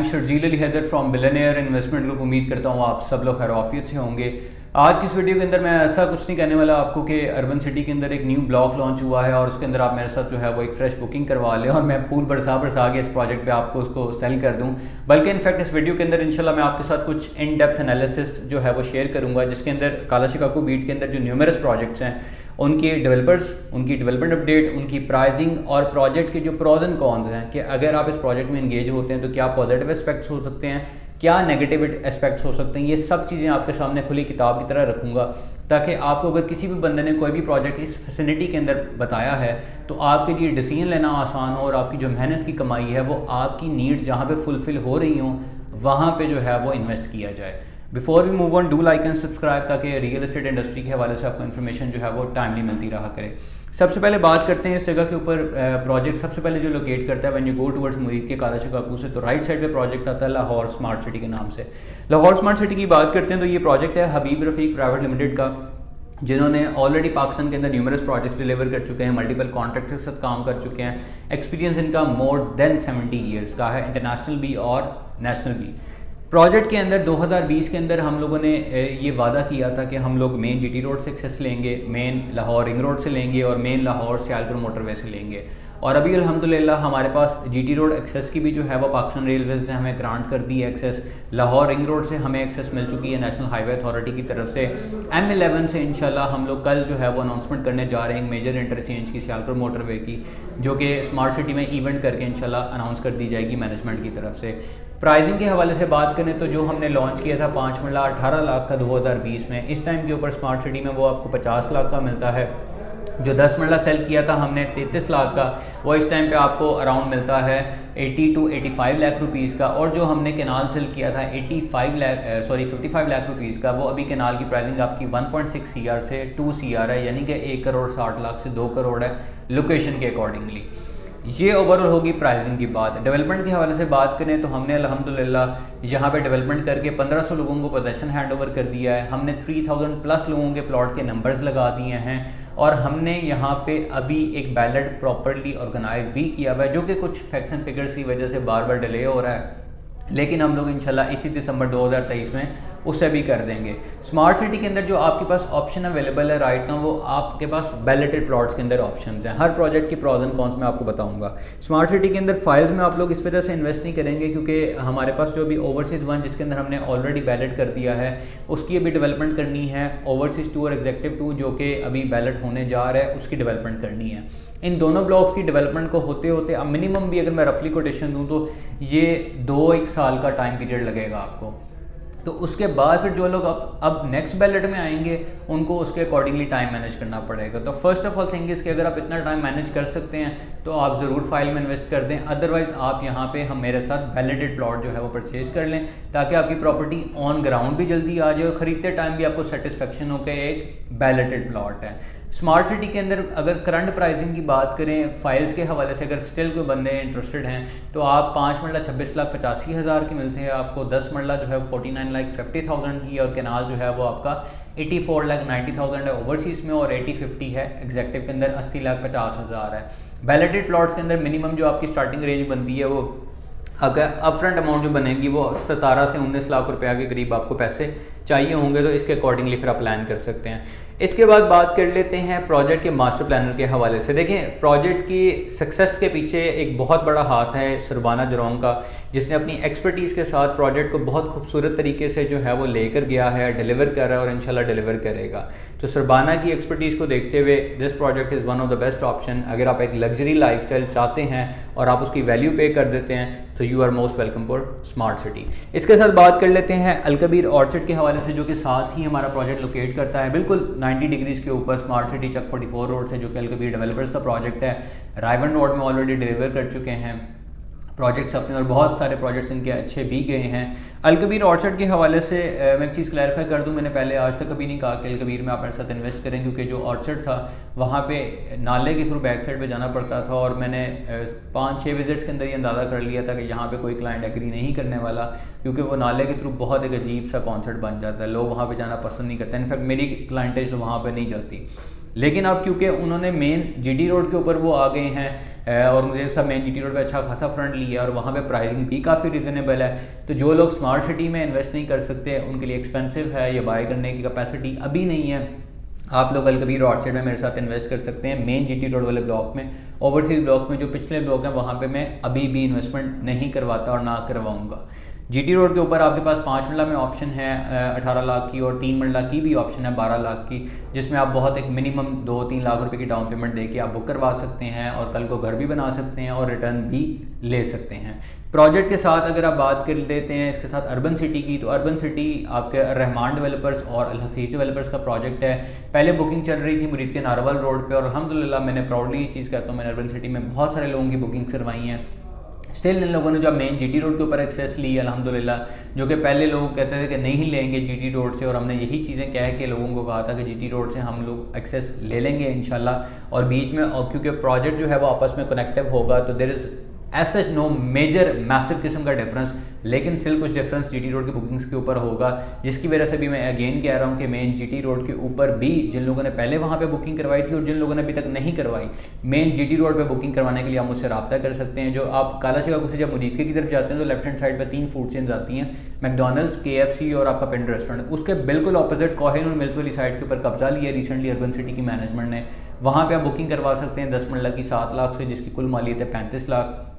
M Sharjeel Ali Haider from billionaire investment group. उम्मीद करता हूँ आप सब लोग खैरियत से होंगे। आज की इस वीडियो के अंदर मैं ऐसा कुछ नहीं कहने वाला आपको कि अर्बन सिटी के अंदर एक न्यू ब्लॉक लॉन्च हुआ है और उसके अंदर आप मेरे साथ जो है वो एक फ्रेश बुकिंग करवा लें और मैं फूल बरसा के इस प्रोजेक्ट पे आपको उसको सेल कर दूं। बल्कि इनफैक्ट इस वीडियो के अंदर इंशाल्लाह मैं आपके साथ कुछ इन डेप्थ एनालिसिस जो है वो शेयर करूँगा, जिसके अंदर काला शिकागो बीट के अंदर जो न्यूमरस प्रोजेक्ट्स हैं उनके डेवलपर्स, उनकी डेवलपमेंट अपडेट, उनकी प्राइसिंग और प्रोजेक्ट के जो प्रोज एंड कॉन्स हैं कि अगर आप इस प्रोजेक्ट में इंगेज होते हैं तो क्या पॉजिटिव एस्पेक्ट्स हो सकते हैं, क्या नेगेटिव एस्पेक्ट्स हो सकते हैं। ये सब चीज़ें आपके सामने खुली किताब की तरह रखूँगा ताकि आपको अगर किसी भी बंदे ने कोई भी प्रोजेक्ट इस फैसिलिटी के अंदर बताया है तो आपके लिए डिसीजन लेना आसान हो और आपकी जो मेहनत की कमाई है वो आपकी नीड्स जहाँ पे फुलफिल हो रही हों वहाँ पे जो है वो इन्वेस्ट किया जाए। Before we move on, do like and subscribe ताकि रियल एस्टेट इंडस्ट्री के हवाले से आपको इन्फॉर्मेशन जो है वो टाइमली मिलती रहा करे। सबसे पहले बात करते हैं इस जगह के ऊपर। प्रोजेक्ट सबसे पहले जो लोकेट करता है व्हेन यू गो टुवर्ड्स मुरीद के काला शिकागो से, तो राइट साइड पे प्रोजेक्ट आता है लाहौर स्मार्ट सिटी के नाम से। लाहौर स्मार्ट सिटी की बात करते हैं तो ये प्रोजेक्ट है हबीब रफ़ीक प्राइवेट लिमिटेड का, जिन्होंने ऑलरेडी पाकिस्तान के अंदर न्यूमरस प्रोजेक्ट्स डिलीवर कर चुके हैं, मल्टीपल कॉन्ट्रैक्ट्स के साथ काम कर चुके हैं। एक्सपीरियंस इनका मोर देन 70 ईयर्स का है, इंटरनेशनल भी और नेशनल भी। प्रोजेक्ट के अंदर 2020 के अंदर हम लोगों ने ये वादा किया था कि हम लोग मेन जीटी रोड से एक्सेस लेंगे, मेन लाहौर रिंग रोड से लेंगे और मेन लाहौर सियालकोट मोटरवे से लेंगे। और अभी अल्हम्दुलिल्लाह हमारे पास जीटी रोड एक्सेस की भी जो है वो पाकिस्तान रेलवेज़ ने हमें ग्रांट कर दी है एक्सेस। लाहौर रिंग रोड से हमें एक्सेस मिल चुकी है नेशनल हाईवे अथॉरिटी की तरफ से। M11 से इंशाल्लाह हम लोग कल जो है वो अनाउंसमेंट करने जा रहे हैं मेजर इंटरचेंज की सियालकोट मोटरवे की, जो कि स्मार्ट सिटी में इवेंट करके इंशाल्लाह अनाउंस कर दी जाएगी मैनेजमेंट की तरफ से। प्राइसिंग के हवाले से बात करें तो जो हमने लॉन्च किया था 5 मरला 18 लाख का 2020 में, इस टाइम के ऊपर स्मार्ट सिटी में वो आपको 50 लाख का मिलता है। जो 10 मरला सेल किया था हमने 33 लाख का, वो इस टाइम पे आपको अराउंड मिलता है 80 to 85 लाख रुपीज़ का। और जो हमने केनाल सेल किया था 55 लाख रुपीज़ का, वो अभी केनाल की प्राइसिंग आपकी 1.6 CR से 2 CR है, यानी कि 1 करोड़ 60 लाख से 2 करोड़ है लोकेशन के अकॉर्डिंगली। ये ओवरऑल होगी प्राइसिंग की बात। डेवलपमेंट के हवाले से बात करें तो हमने अल्हम्दुलिल्लाह यहाँ पे डेवलपमेंट करके 1500 लोगों को पोजेसन हैंड ओवर कर दिया है। हमने 3000 प्लस लोगों के प्लॉट के नंबर्स लगा दिए हैं और हमने यहाँ पे अभी एक बैलेट प्रॉपरली ऑर्गेनाइज भी किया हुआ है, जो कि कुछ फैक्ट्स एंड फिगर्स की वजह से बार बार डिले हो रहा है, लेकिन हम लोग इंशाल्लाह इसी दिसंबर 2023 में उसे भी कर देंगे। स्मार्ट सिटी के अंदर जो आपके पास ऑप्शन अवेलेबल है राइट नाउ, वो आपके पास बैलेटेड प्लॉट्स के अंदर ऑप्शंस हैं। हर प्रोजेक्ट की प्रॉज एंड कॉन्स मैं आपको बताऊंगा। स्मार्ट सिटी के अंदर फाइल्स में आप लोग इस वजह से इन्वेस्ट नहीं करेंगे क्योंकि हमारे पास जो अभी ओवरसीज़ 1 जिसके अंदर हमने ऑलरेडी बैलेट कर दिया है, उसकी अभी डेवलपमेंट करनी है। ओवरसीज़ 2 और एग्जेक्टिव 2 जो कि अभी बैलेट होने जा रहा है, उसकी डेवलपमेंट करनी है। इन दोनों ब्लॉक्स की डेवलपमेंट को होते होते अब मिनिमम भी अगर मैं रफली कोटेशन दूं तो ये 2-1 साल का टाइम पीरियड लगेगा आपको। तो उसके बाद फिर जो लोग अब नेक्स्ट बैलेट में आएंगे उनको उसके अकॉर्डिंगली टाइम मैनेज करना पड़ेगा। तो first of all thing is कि अगर आप इतना टाइम मैनेज कर सकते हैं तो आप ज़रूर फाइल में इन्वेस्ट कर दें, अदरवाइज़ आप यहाँ पे हम मेरे साथ बैलेटेड प्लॉट जो है वो परचेज कर लें ताकि आपकी प्रॉपर्टी ऑन ग्राउंड भी जल्दी आ जाए और ख़रीदते टाइम भी आपको सेटिस्फेक्शन हो कि एक बैलेटेड प्लॉट है। स्मार्ट सिटी के अंदर अगर करंट प्राइसिंग की बात करें फाइल्स के हवाले से, अगर स्टिल कोई बंदे इंटरेस्टेड हैं तो आप 5 मरला 26,85,000 की मिलते हैं आपको, 10 मरला जो है 49,50,000 की, और केनाल जो है वो आपका 84,90,000 है ओवरसीज़ में और 80-50 है एग्जेक्टिव के अंदर 80,50,000 है। बैलेटेड प्लॉट्स के अंदर मिनिमम जो आपकी स्टार्टिंग रेंज बनती है वो अगर अपफ्रंट अमाउंट जो बनेगी वो 17 से 19 लाख रुपया के करीब आपको पैसे चाहिए होंगे, तो इसके अकॉर्डिंगली फिर आप प्लान कर सकते हैं। इसके बाद बात कर लेते हैं प्रोजेक्ट के मास्टर प्लानर के हवाले से। देखें, प्रोजेक्ट की सक्सेस के पीछे एक बहुत बड़ा हाथ है सरबाना जरोंग का, जिसने अपनी एक्सपर्टीज़ के साथ प्रोजेक्ट को बहुत खूबसूरत तरीके से जो है वो लेकर गया है, डिलीवर कर रहा है और इंशाल्लाह डिलीवर करेगा। तो सरबाना की एक्सपर्टीज़ को देखते हुए this project is one of the best option. अगर आप एक लग्जरी लाइफस्टाइल चाहते हैं और आप उसकी वैल्यू पे कर देते हैं तो you are most welcome for smart city. इसके साथ बात कर लेते हैं अलकबीर ऑर्चर्ड के हवाले से, जो कि साथ ही हमारा प्रोजेक्ट लोकेट करता है बिल्कुल 90 डिग्रीज के ऊपर स्मार्ट सिटी चक 44 रोड से, जो कि अलकबीर डेवलपर्स का प्रोजेक्ट है। रायवन रोड में ऑलरेडी डिलीवर कर चुके हैं प्रोजेक्ट्स अपने और बहुत सारे प्रोजेक्ट्स इनके अच्छे भी गए हैं। अलकबीर ऑर्चर्ड के हवाले से मैं एक चीज़ क्लैरिफाई कर दूं, मैंने पहले आज तक कभी नहीं कहा कि अलकबीर में आप मेरे साथ इन्वेस्ट करें, क्योंकि जो ऑर्चर्ड था वहाँ पे नाले के थ्रू बैक साइड पे जाना पड़ता था और मैंने 5-6 विजिट्स के अंदर ये अंदाज़ा कर लिया था कि यहाँ पे कोई क्लाइंट एग्री नहीं करने वाला, क्योंकि वो नाले के थ्रू बहुत एक अजीब सा कॉन्सेप्ट बन जाता है, लोग वहाँ पर जाना पसंद नहीं करते। इनफैक्ट मेरी क्लाइंटेज तो वहाँ पर नहीं जाती। लेकिन अब क्योंकि उन्होंने मेन जीटी रोड के ऊपर वो आ गए हैं और मुझे सब मेन जीटी रोड पे अच्छा खासा फ्रंट लिया है और वहाँ पे प्राइसिंग भी काफ़ी रिजनेबल है, तो जो लोग स्मार्ट सिटी में इन्वेस्ट नहीं कर सकते उनके लिए एक्सपेंसिव है, या बाय करने की कैपेसिटी अभी नहीं है, आप लोग अलकबीर ऑर्चर्ड में मेरे साथ इन्वेस्ट कर सकते हैं मेन जीटी रोड वाले ब्लॉक में। ओवरसीज ब्लॉक में जो पिछले ब्लॉक हैं वहाँ पे मैं अभी भी इन्वेस्टमेंट नहीं करवाता और ना करवाऊंगा। जीटी रोड के ऊपर आपके पास 5 मरला में ऑप्शन है 18 लाख की, और 3 मरला की भी ऑप्शन है 12 लाख की, जिसमें आप बहुत एक मिनिमम 2-3 लाख रुपए की डाउन पेमेंट देके आप बुक करवा सकते हैं और कल को घर भी बना सकते हैं और रिटर्न भी ले सकते हैं। प्रोजेक्ट के साथ अगर आप बात कर लेते हैं इसके साथ अर्बन सिटी की, तो अर्बन सिटी आपके रहमान डेवलपर्स और अल हफीज़ डेवलपर्स का प्रोजेक्ट है। पहले बुकिंग चल रही थी मुरीद के नारवल रोड पे और अल्हम्दुलिल्लाह मैंने प्राउडली ये चीज़ कहता हूँ, मैंने अर्बन सिटी में बहुत सारे लोगों की बुकिंग करवाई हैं। स्टिल इन लोगों ने जो मेन जीटी रोड के ऊपर एक्सेस ली अल्हम्दुलिल्लाह, जो कि पहले लोग कहते थे कि नहीं लेंगे जीटी रोड से, और हमने यही चीज़ें कह के लोगों को कहा था कि जीटी रोड से हम लोग एक्सेस ले लेंगे इंशाल्लाह। और बीच में और क्योंकि प्रोजेक्ट जो है वो आपस में कनेक्टिव होगा तो there is as such no major massive किस्म का डिफरेंस, लेकिन स्टिल कुछ डिफरेंस जीटी रोड की बुकिंग्स के ऊपर होगा, जिसकी वजह से भी मैं अगेन कह रहा हूँ कि मेन जीटी रोड के ऊपर भी जिन लोगों ने पहले वहाँ पे बुकिंग करवाई थी और जिन लोगों ने अभी तक नहीं करवाई, मेन जीटी रोड पे बुकिंग करवाने के लिए आप मुझसे रब्ता कर सकते हैं। जो आप काला शिकागो से जब मुरीदके की तरफ जाते हैं तो लेफ्ट हैंड साइड पर 3 फूड चेन्स आती हैं, मैकडोनल्ड्स, KFC और आपका पिंड रेस्टोरेंट। उसके बिल्कुल ऑपोजिट कोहिनूर मिल्स वाली साइड के ऊपर कब्जा लिया रिसेंटली अर्बन सिटी की मैनेजमेंट ने। वहाँ पर आप बुकिंग करवा सकते हैं 10 मरला की 7 लाख से, जिसकी कुल मालियत है 35 लाख,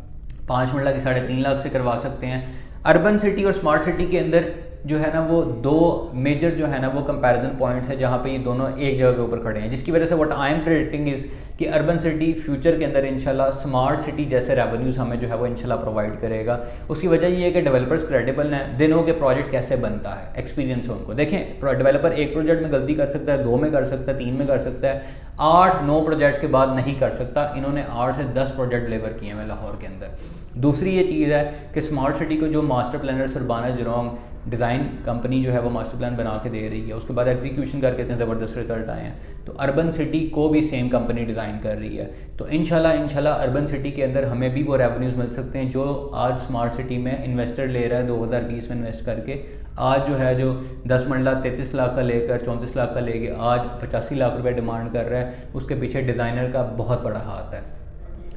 5 मरला की 3.5 लाख से करवा सकते हैं। अर्बन सिटी और स्मार्ट सिटी के अंदर जो है ना वो 2 मेजर जो है ना वो कंपैरिजन पॉइंट्स है जहाँ पे ये दोनों एक जगह के ऊपर खड़े हैं, जिसकी वजह से what I am predicting is कि अर्बन सिटी फ्यूचर के अंदर इंशाल्लाह स्मार्ट सिटी जैसे रेवेन्यूज़ हमें जो है वो इंशाल्लाह प्रोवाइड करेगा। उसकी वजह ये है कि डेवलपर्स क्रेडिबल हैं, दिनों के प्रोजेक्ट कैसे बनता है, एक्सपीरियंस है उनको। देखें डेवलपर एक प्रोजेक्ट में गलती कर सकता है, 2 में कर सकता है, 3 में कर सकता है, 8-9 प्रोजेक्ट के बाद नहीं कर सकता। इन्होंने 8 से 10 प्रोजेक्ट डिलीवर किए हैं लाहौर के अंदर। दूसरी ये चीज़ है कि स्मार्ट सिटी को जो मास्टर प्लानर सरबाना जरोंग डिज़ाइन कंपनी जो है वो मास्टर प्लान बना के दे रही है, उसके बाद एग्जीक्यूशन करके इतने ज़बरदस्त रिजल्ट आए हैं, तो अर्बन सिटी को भी सेम कंपनी डिज़ाइन कर रही है। तो इंशाल्लाह अर्बन सिटी के अंदर हमें भी वो रेवेन्यूज़ मिल सकते हैं जो आज स्मार्ट सिटी में इन्वेस्टर ले रहा है 2020 में इन्वेस्ट करके। आज जो है जो 10 मरला 33 लाख का लेकर 34 लाख का लेके आज 85 लाख रुपए डिमांड कर रहा है, उसके पीछे डिज़ाइनर का बहुत बड़ा हाथ है।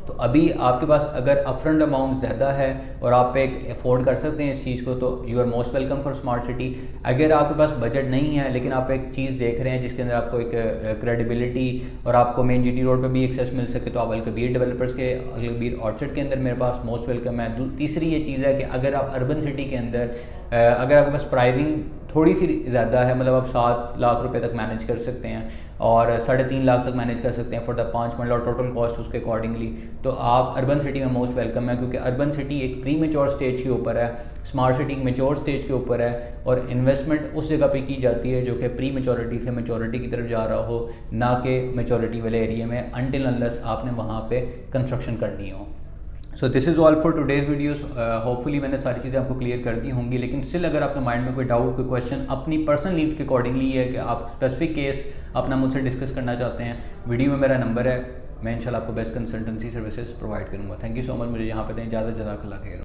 तो अभी आपके पास अगर अपफ्रंट अमाउंट ज़्यादा है और आप एक अफोर्ड कर सकते हैं इस चीज़ को, तो you are most welcome for smart city. अगर आपके पास बजट नहीं है लेकिन आप एक चीज़ देख रहे हैं जिसके अंदर आपको एक क्रेडिबिलिटी और आपको मेन जीटी रोड पे भी एक्सेस मिल सके, तो आप अलकबीर डेवलपर्स के अलकबीर ऑर्चर्ड के अंदर मेरे पास मोस्ट वेलकम है। तीसरी ये चीज़ है कि अगर आप अर्बन सिटी के अंदर अगर आपके पास प्राइसिंग थोड़ी सी ज़्यादा है, मतलब आप 7 लाख रुपए तक मैनेज कर सकते हैं और 3.5 लाख तक मैनेज कर सकते हैं फॉर द 5 मरला और टोटल कॉस्ट उसके अकॉर्डिंगली, तो आप अर्बन सिटी में मोस्ट वेलकम है। क्योंकि अर्बन सिटी एक प्री मेच्योर स्टेज के ऊपर है, स्मार्ट सिटी एक मेच्योर स्टेज के ऊपर है, और इन्वेस्टमेंट उस जगह पे की जाती है जो कि प्री मेच्योरिटी से मेच्योरिटी की तरफ जा रहा हो, ना कि मेच्योरिटी वाले एरिया में अनटिल अनलेस आपने वहाँ पे कंस्ट्रक्शन करनी हो। So this is all for today's videos. Hopefully मैंने सारी चीज़ें आपको क्लियर कर दी होंगी, लेकिन स्टिल अगर आपके माइंड में कोई डाउट, कोई क्वेश्चन अपनी पर्सनल नीड के अकॉर्डिंगली है कि आप स्पेसिफिक केस अपना मुझसे डिस्कस करना चाहते हैं, वीडियो में मेरा नंबर है, मैं इंशाल्लाह आपको बेस्ट कंसल्टेंसी सर्विसेज प्रोवाइड करूँगा। थैंक यू सो मच, मुझे यहाँ पे दें इजाज़त, जज़ाकल्लाह खैर।